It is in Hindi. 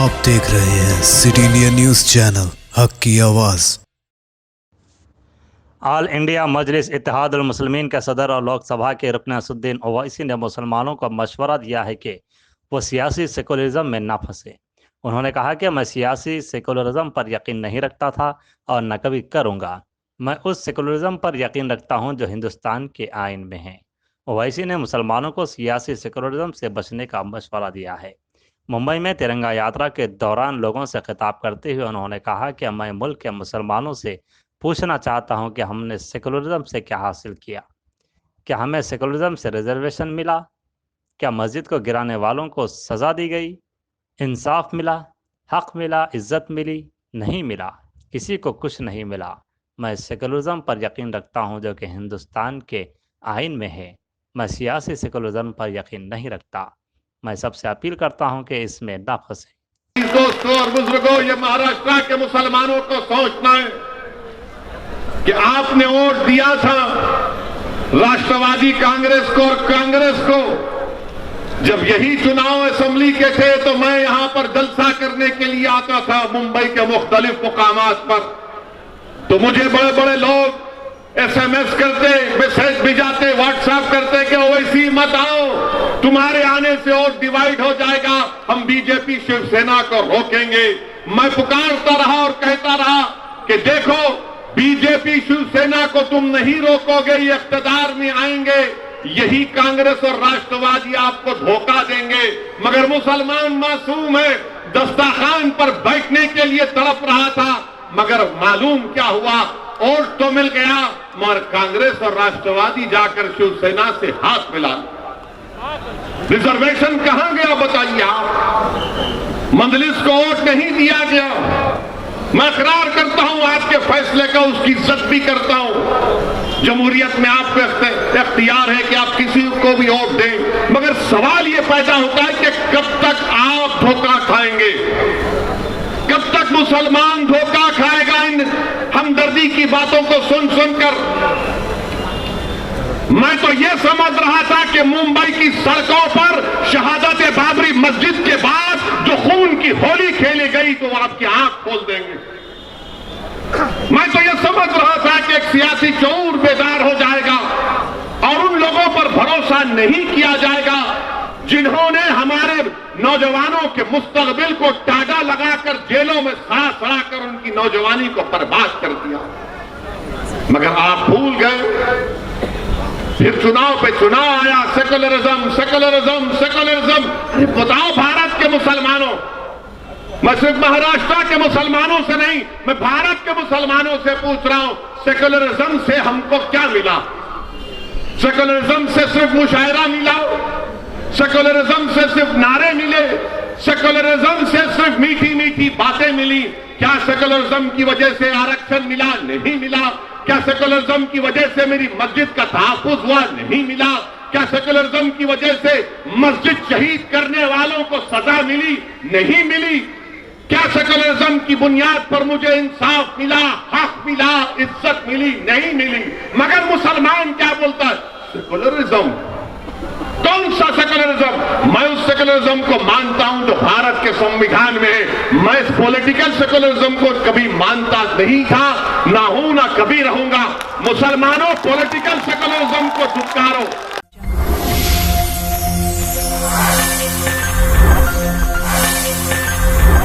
आप देख रहे हैं सिटी इंडिया न्यूज़ चैनल, हक की आवाज़। ऑल इंडिया मजलिस इत्तेहादुल मुस्लिमीन के सदर और लोकसभा के रुकन असदुद्दीन ओवैसी ने मुसलमानों को मशवरा दिया है कि वो सियासी सेकुलरिज्म में ना फंसे। उन्होंने कहा कि मैं सियासी सेकुलरिज्म पर यकीन नहीं रखता था और न कभी करूँगा। मैं उस सेकुलरिज्म पर यकीन रखता हूँ जो हिंदुस्तान के आइन में है। ओवैसी ने मुसलमानों को सियासी सेकुलरिज्म से बचने का मशवरा दिया है। मुंबई में तिरंगा यात्रा के दौरान लोगों से खिताब करते हुए उन्होंने कहा कि मैं मुल्क के मुसलमानों से पूछना चाहता हूं कि हमने सेकुलरिज्म से क्या हासिल किया। क्या हमें सेकुलरिज्म से रिजर्वेशन मिला? क्या मस्जिद को गिराने वालों को सज़ा दी गई? इंसाफ मिला? हक मिला? इज्जत मिली? नहीं मिला। किसी को कुछ नहीं मिला। मैं सेकुलरिज्म पर यकीन रखता हूं जो कि हिंदुस्तान के आइन में है। मैं सियासी सेकुलरिज्म पर यकीन नहीं रखता। मैं सबसे अपील करता हूं कि इसमें ना फंसे। दोस्तों और बुजुर्गों, ये महाराष्ट्र के मुसलमानों को सोचना है कि आपने वोट दिया था राष्ट्रवादी कांग्रेस को और कांग्रेस को। जब यही चुनाव असेंबली के थे तो मैं यहां पर जलसा करने के लिए आता था मुंबई के मुख्तलिफ मुकामात पर। तो मुझे बड़े बड़े लोग SMS करते, मैसेज भिजाते, व्हाट्सएप करते कि ओवैसी मत आओ, तुम्हारे आने से और डिवाइड हो जाएगा, हम बीजेपी शिवसेना को रोकेंगे। मैं पुकारता रहा और कहता रहा कि देखो, बीजेपी शिवसेना को तुम नहीं रोकोगे, ये इख्तियार में आएंगे, यही कांग्रेस और राष्ट्रवादी आपको धोखा देंगे। मगर मुसलमान मासूम है, दस्तरखान पर बैठने के लिए तड़प रहा था। मगर मालूम क्या हुआ, वोट तो मिल गया मगर कांग्रेस और राष्ट्रवादी जाकर शिवसेना से हाथ मिला। रिजर्वेशन कहां गया बताइए आप? मजलिस को वोट नहीं दिया गया। मैं इकरार करता हूं आपके फैसले का, उसकी इज्जत भी करता हूं। जमहूरियत में आपको इख्तियार है कि आप किसी को भी वोट दें, मगर सवाल यह पैदा होता है कि कब तक आप धोखा खाएंगे, कब तक मुसलमान धोखा खाएगा इन हमदर्दी की बातों को सुन सुनकर। मैं तो यह समझ रहा था कि मुंबई की सड़कों पर शहादत बाबरी मस्जिद के बाद जो खून की होली खेली गई तो आपकी आंख खोल देंगे। मैं तो यह समझ रहा था कि एक सियासी शऊर बेदार हो जाएगा और उन लोगों पर भरोसा नहीं किया जाएगा जिन्होंने हमारे नौजवानों के मुस्तकबिल को टागा लगाकर जेलों में सड़ा सड़ा कर उनकी नौजवानी को बर्बाद कर दिया। मगर आप भूल गए। फिर चुनाव पे चुनाव आया, सेकुलरिज्म सेकुलरिज्म सेकुलरिज्म। अरे बताओ भारत के मुसलमानों, मैं सिर्फ महाराष्ट्र के मुसलमानों से नहीं, मैं भारत के मुसलमानों से पूछ रहा हूं, सेकुलरिज्म से हमको क्या मिला? सेकुलरिज्म से सिर्फ मुशायरा मिला? सेकुलरिज्म से सिर्फ नारे मिले? सेकुलरिज्म से सिर्फ मीठी मीठी बातें मिली? क्या सेकुलरिज्म की वजह से आरक्षण मिला? नहीं मिला। क्या सेकुलरिज्म की वजह से मेरी मस्जिद का तहफ्फुज हुआ? नहीं मिला। क्या सेकुलरिज्म की वजह से मस्जिद शहीद करने वालों को सजा मिली? नहीं मिली। क्या सेकुलरिज्म की बुनियाद पर मुझे इंसाफ मिला, हक मिला, इज्जत मिली? नहीं मिली। मगर मुसलमान क्या बोलता है? सेकुलरिज्म। कौन सा सेकुलरिज्म? मैं उस सेकुलरिज्म को मानता हूं जो भारत के संविधान में है। मैं इस पॉलिटिकल सेकुलरिज्म को कभी मानता नहीं था, ना हूं, ना कभी रहूंगा। मुसलमानों, पॉलिटिकल सेकुलरिज्म को धिक्कारो।